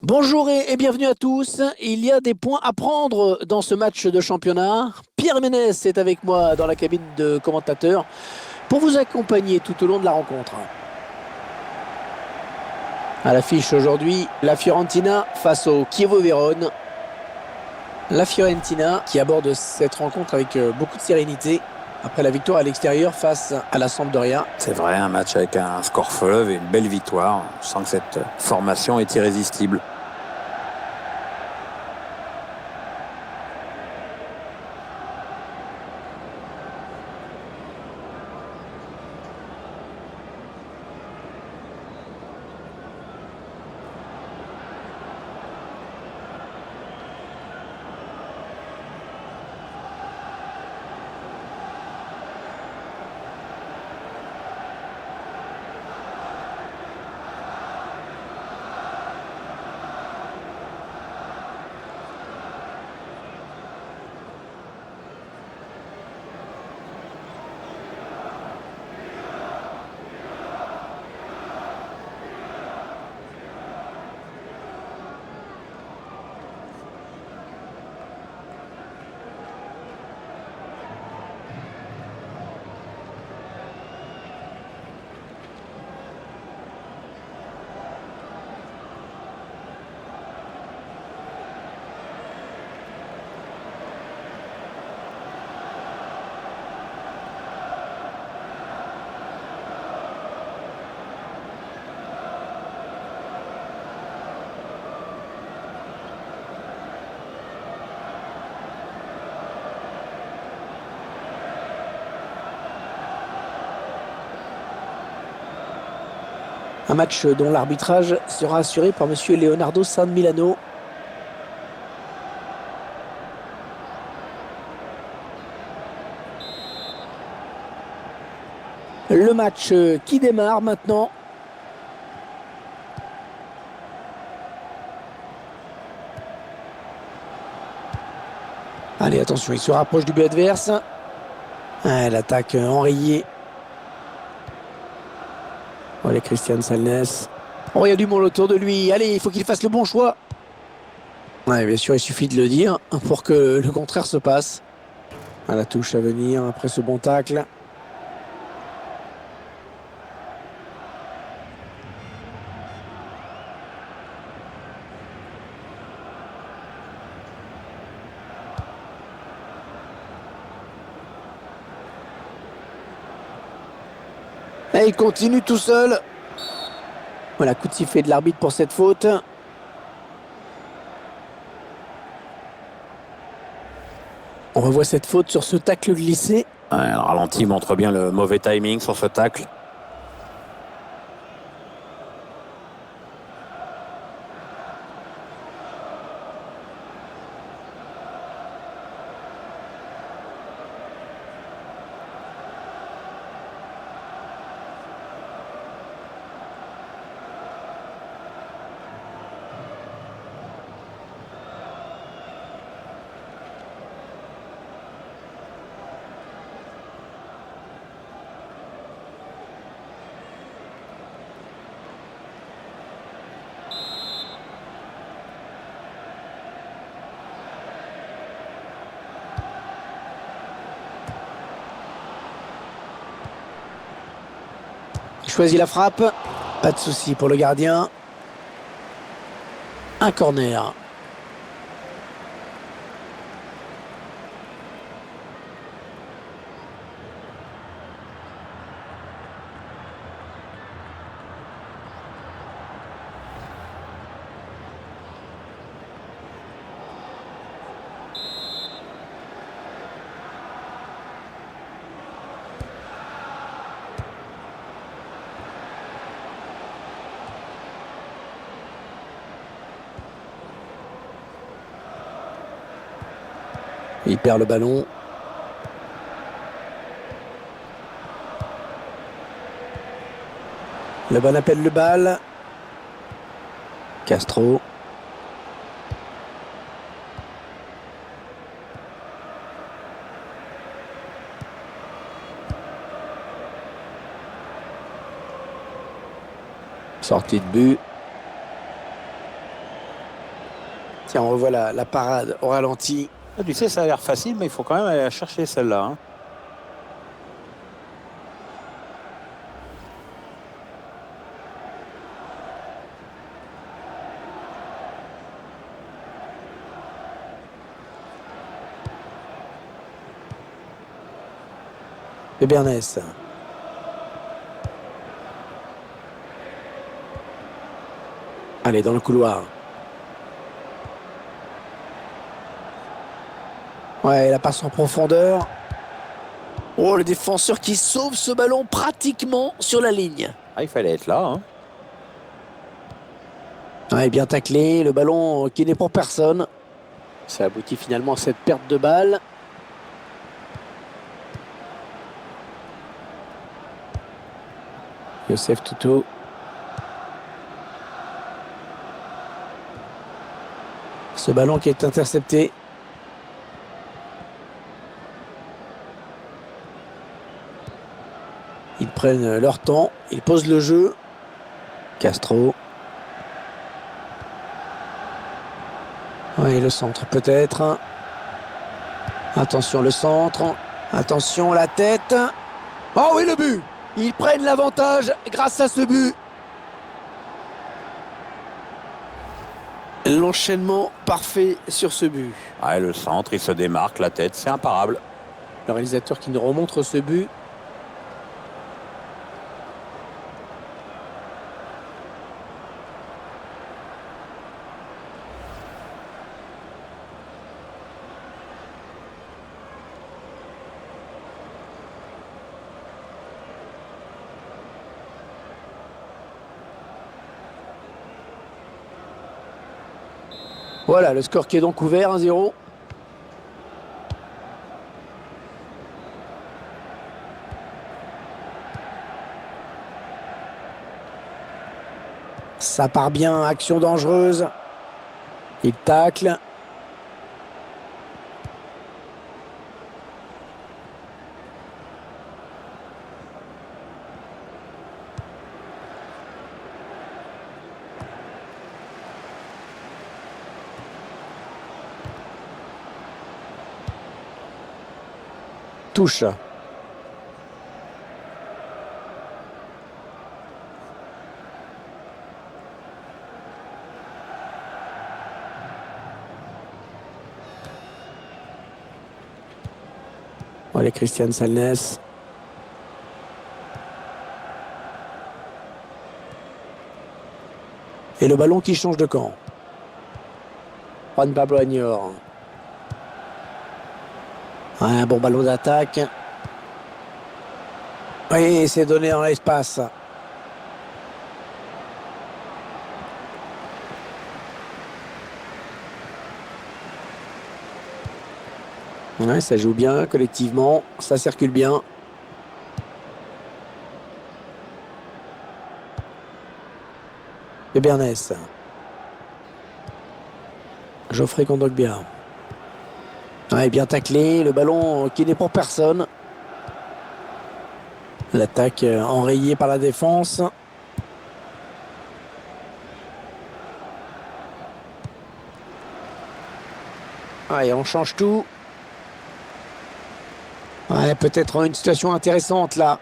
Bonjour et bienvenue à tous. Il y a des points à prendre dans ce match de championnat. Pierre Ménès est avec moi dans la cabine de commentateur pour vous accompagner tout au long de la rencontre. À l'affiche aujourd'hui, la Fiorentina face au Chievo Vérone. La Fiorentina qui aborde cette rencontre avec beaucoup de sérénité après la victoire à l'extérieur face à la Sampdoria. C'est vrai, un match avec un score fleuve et une belle victoire. On sent que cette formation est irrésistible. Un match dont l'arbitrage sera assuré par monsieur Leonardo San Milano. Le match qui démarre maintenant. Allez, attention, il se rapproche du but adverse. Ah, l'attaque enrayée. Allez, Christian Salnes. Oh, il y a du monde autour de lui. Allez, il faut qu'il fasse le bon choix. Ouais, bien sûr, il suffit de le dire pour que le contraire se passe. À la touche à venir après ce bon tacle. Et il continue tout seul. Voilà, coup de sifflet de l'arbitre pour cette faute. On revoit cette faute sur ce tacle glissé. Ouais, le ralenti montre bien le mauvais timing sur ce tacle. Il choisit la frappe. Pas de souci pour le gardien. Un corner. Il perd le ballon. Le bon appelle le bal. Castro. Sortie de but. Tiens, on revoit la parade au ralenti. Ah, tu sais, ça a l'air facile, mais il faut quand même aller la chercher celle-là, hein. Et Bernès. Allez, dans le couloir. Ouais, la passe en profondeur. Oh, le défenseur qui sauve ce ballon pratiquement sur la ligne. Ah, il fallait être là, hein. Ouais, bien taclé, le ballon qui n'est pour personne. Ça aboutit finalement à cette perte de balle. Youssef Toutou. Ce ballon qui est intercepté. Ils prennent leur temps, ils posent le jeu. Castro. Oui, le centre peut-être. Attention le centre. Attention la tête. Oh oui, le but! Ils prennent l'avantage grâce à ce but. L'enchaînement parfait sur ce but. Ouais, le centre, il se démarque, la tête, c'est imparable. Le réalisateur qui nous remontre ce but. Voilà, le score qui est donc ouvert, 1-0. Ça part bien, action dangereuse. Il tacle. Touche. Allez, Christian Salnes. Et le ballon qui change de camp. Juan Pablo Agnor. Un bon ballon d'attaque. Oui, c'est donné dans l'espace. Ouais, ça joue bien collectivement. Ça circule bien. Et Bernès. Geoffrey Kondogbia. Ouais, bien taclé. Le ballon qui n'est pour personne. L'attaque enrayée par la défense. Ouais, on change tout. Ouais, peut-être une situation intéressante là.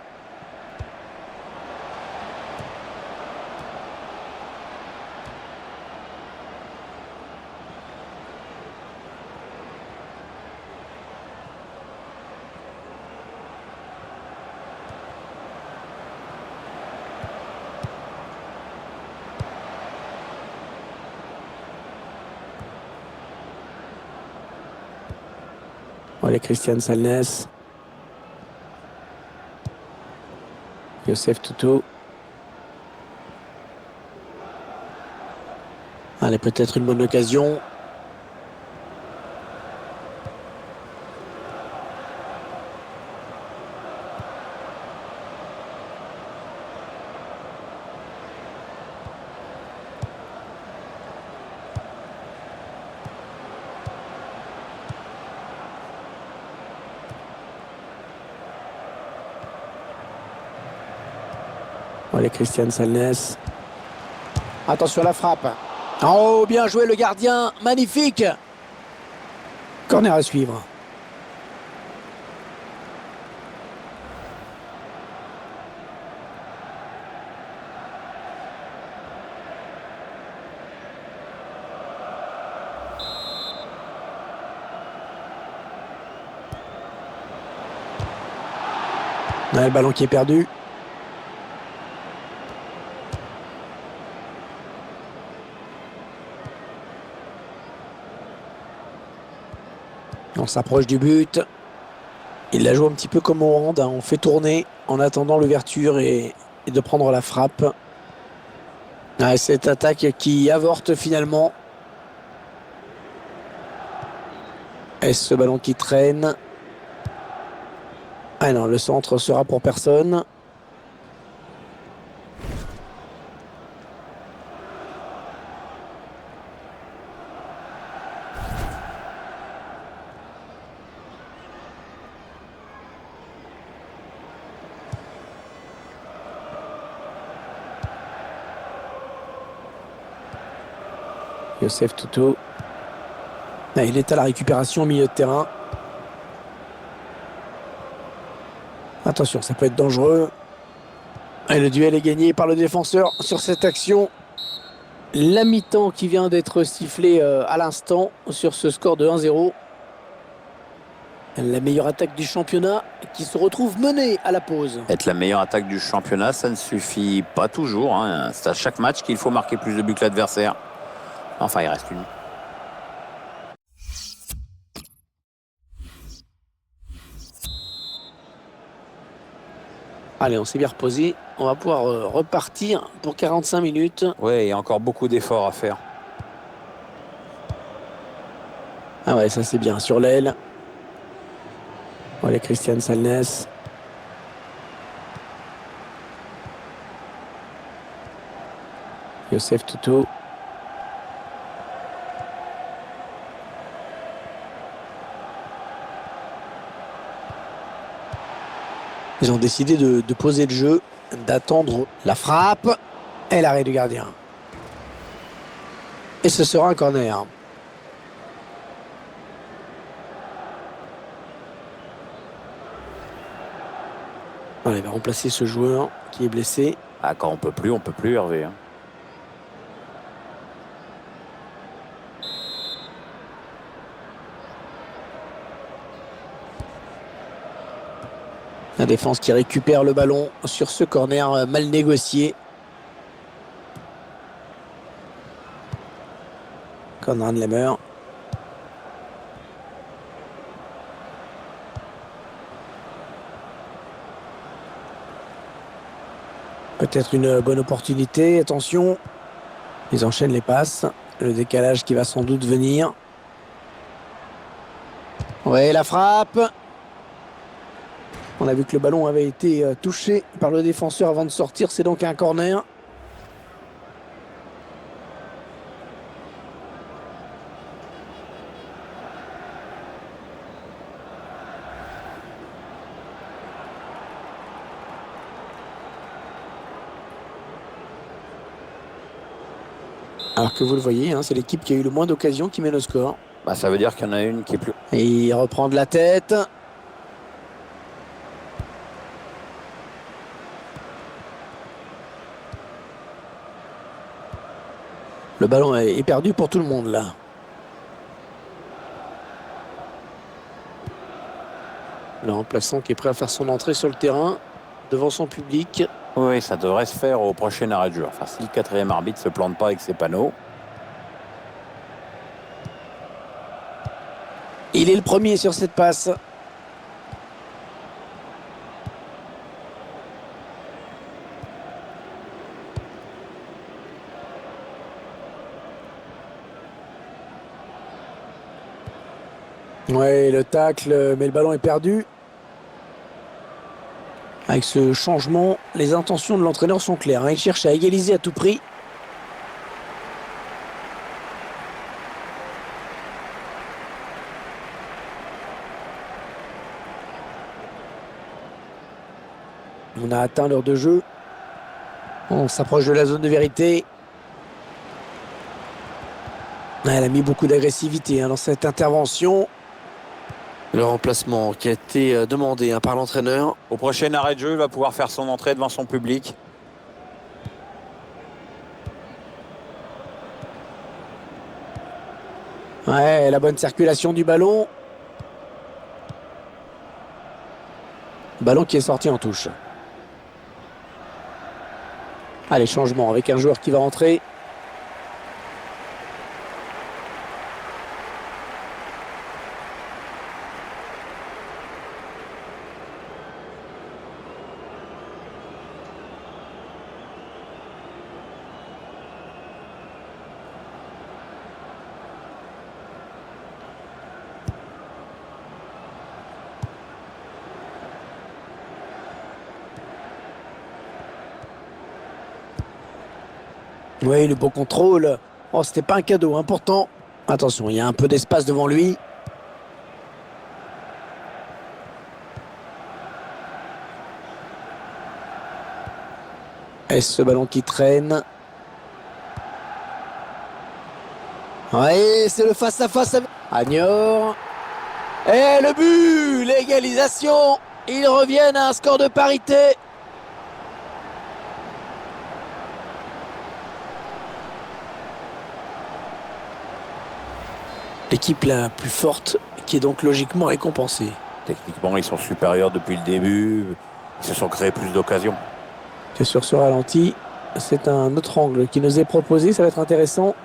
Allez, Christian Salnes. Youssef Toutou. Allez, peut-être une bonne occasion. Allez, Christian Salnes. Attention à la frappe. Oh, bien joué le gardien, magnifique. Corner à suivre. Ouais, le ballon qui est perdu. On s'approche du but. Il la joue un petit peu comme au hand, hein. On fait tourner en attendant l'ouverture et de prendre la frappe. Ouais, cette attaque qui avorte finalement. Et ce ballon qui traîne. Ah non, le centre sera pour personne. Youssef Toutou. Ah, il est à la récupération au milieu de terrain. Attention, ça peut être dangereux. Et le duel est gagné par le défenseur sur cette action. La mi-temps qui vient d'être sifflée à l'instant sur ce score de 1-0. La meilleure attaque du championnat qui se retrouve menée à la pause. Être la meilleure attaque du championnat, ça ne suffit pas toujours, hein. C'est à chaque match qu'il faut marquer plus de buts que l'adversaire. Enfin, il reste une. Allez, on s'est bien reposé. On va pouvoir repartir pour 45 minutes. Ouais, il y a encore beaucoup d'efforts à faire. Ah ouais, ça c'est bien. Sur l'aile. Voilà, Christian Salnes. Youssef Toutou. Ils ont décidé de poser le jeu, d'attendre la frappe et l'arrêt du gardien. Et ce sera un corner. Allez, il va remplacer ce joueur qui est blessé. Ah, quand on peut plus, Hervé, hein. La défense qui récupère le ballon sur ce corner mal négocié. Conrad Lemmer. Peut-être une bonne opportunité. Attention. Ils enchaînent les passes. Le décalage qui va sans doute venir. Ouais, la frappe. On a vu que le ballon avait été touché par le défenseur avant de sortir. C'est donc un corner. Alors que vous le voyez, hein, c'est l'équipe qui a eu le moins d'occasions qui mène au score. Bah, ça veut dire qu'il y en a une qui est plus... Et il reprend de la tête. Le ballon est perdu pour tout le monde là. Le remplaçant qui est prêt à faire son entrée sur le terrain devant son public. Oui, ça devrait se faire au prochain arrêt de jeu. Enfin, si le quatrième arbitre ne se plante pas avec ses panneaux. Il est le premier sur cette passe. Ouais, le tacle, mais le ballon est perdu. Avec ce changement, les intentions de l'entraîneur sont claires, hein. Il cherche à égaliser à tout prix. On a atteint l'heure de jeu. On s'approche de la zone de vérité. Elle a mis beaucoup d'agressivité dans cette intervention. Le remplacement qui a été demandé par l'entraîneur. Au prochain arrêt de jeu, il va pouvoir faire son entrée devant son public. Ouais, la bonne circulation du ballon. Ballon qui est sorti en touche. Allez, changement avec un joueur qui va rentrer. Oui, le beau contrôle. Oh, c'était pas un cadeau, important. Attention, il y a un peu d'espace devant lui. Et ce ballon qui traîne. Oui, c'est le face-à-face avec Agnor. Et le but, l'égalisation. Ils reviennent à un score de parité. L'équipe la plus forte qui est donc logiquement récompensée. Techniquement, ils sont supérieurs depuis le début. Ils se sont créés plus d'occasions. Que sur ce ralenti, c'est un autre angle qui nous est proposé. Ça va être intéressant.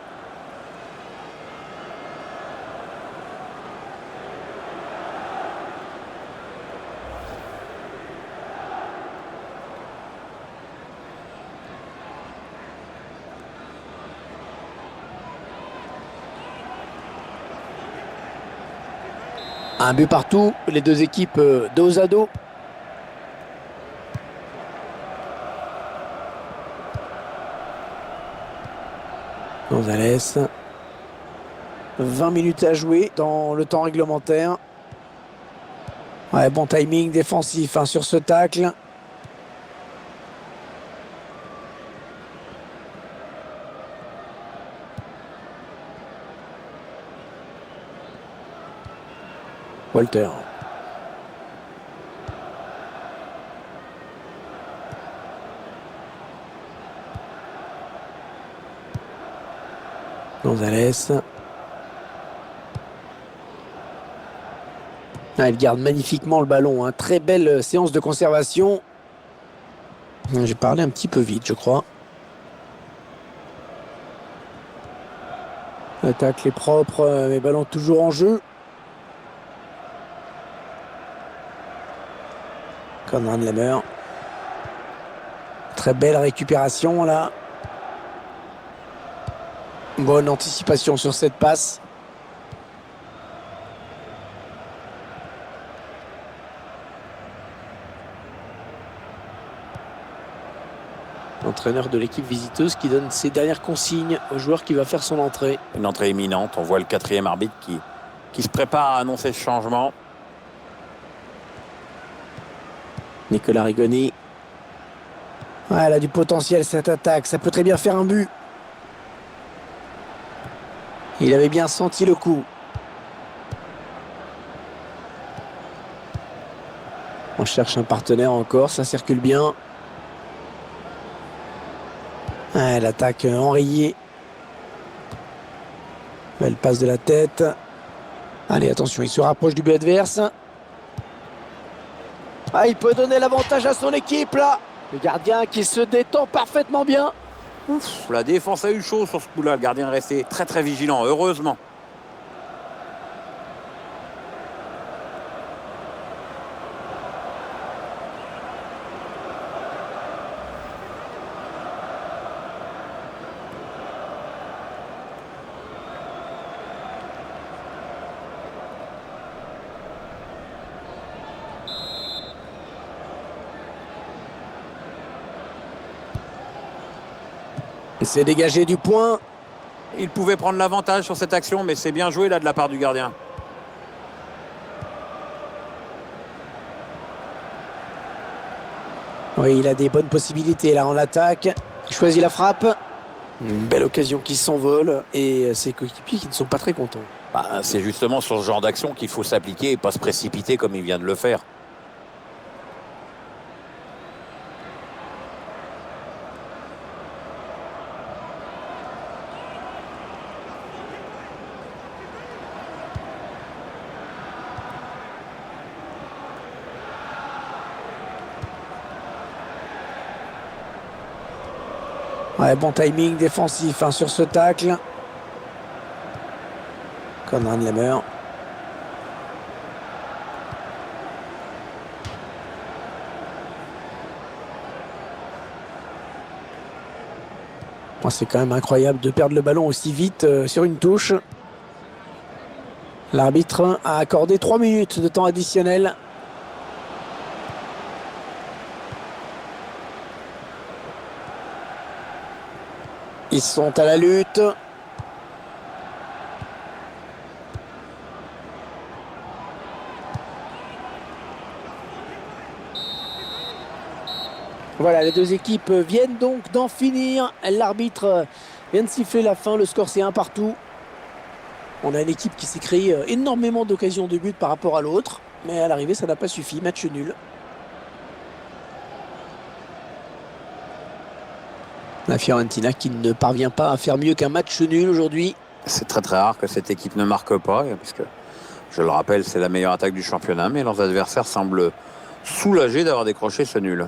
Un but partout, les deux équipes dos à dos. Gonzalez. 20 minutes à jouer dans le temps réglementaire. Ouais, bon timing défensif sur ce tacle. Walter. Gonzalez. Il garde magnifiquement le ballon. Très belle séance de conservation. J'ai parlé un petit peu vite, je crois. L'attaque est propre, mais ballon toujours en jeu. Conrad Lemmer. Très belle récupération là. Bonne anticipation sur cette passe. L'entraîneur de l'équipe visiteuse qui donne ses dernières consignes au joueur qui va faire son entrée. Une entrée imminente. On voit le quatrième arbitre qui se prépare à annoncer ce changement. Nicolas Rigoni. Ouais, elle a du potentiel cette attaque. Ça peut très bien faire un but. Il avait bien senti le coup. On cherche un partenaire encore. Ça circule bien. Ouais, l'attaque enrayée. Belle passe de la tête. Allez, attention, il se rapproche du but adverse. Ah, il peut donner l'avantage à son équipe là. Le gardien qui se détend parfaitement bien. Ouf, la défense a eu chaud sur ce coup-là. Le gardien est resté très très vigilant, heureusement. Il s'est dégagé du point. Il pouvait prendre l'avantage sur cette action, mais c'est bien joué là de la part du gardien. Oui, il a des bonnes possibilités là en attaque. Il choisit la frappe. Une belle occasion qui s'envole et ses coéquipiers qui ne sont pas très contents. Bah, c'est justement sur ce genre d'action qu'il faut s'appliquer et pas se précipiter comme il vient de le faire. Ouais, bon timing défensif hein, sur ce tacle. Conrad Lemmer. Bon, c'est quand même incroyable de perdre le ballon aussi vite sur une touche. L'arbitre a accordé 3 minutes de temps additionnel. Ils sont à la lutte. Voilà, les deux équipes viennent donc d'en finir. L'arbitre vient de siffler la fin. Le score, c'est 1 partout. On a une équipe qui s'est créée énormément d'occasions de but par rapport à l'autre. Mais à l'arrivée, ça n'a pas suffi. Match nul. La Fiorentina qui ne parvient pas à faire mieux qu'un match nul aujourd'hui. C'est très très rare que cette équipe ne marque pas, puisque, je le rappelle, c'est la meilleure attaque du championnat, mais leurs adversaires semblent soulagés d'avoir décroché ce nul.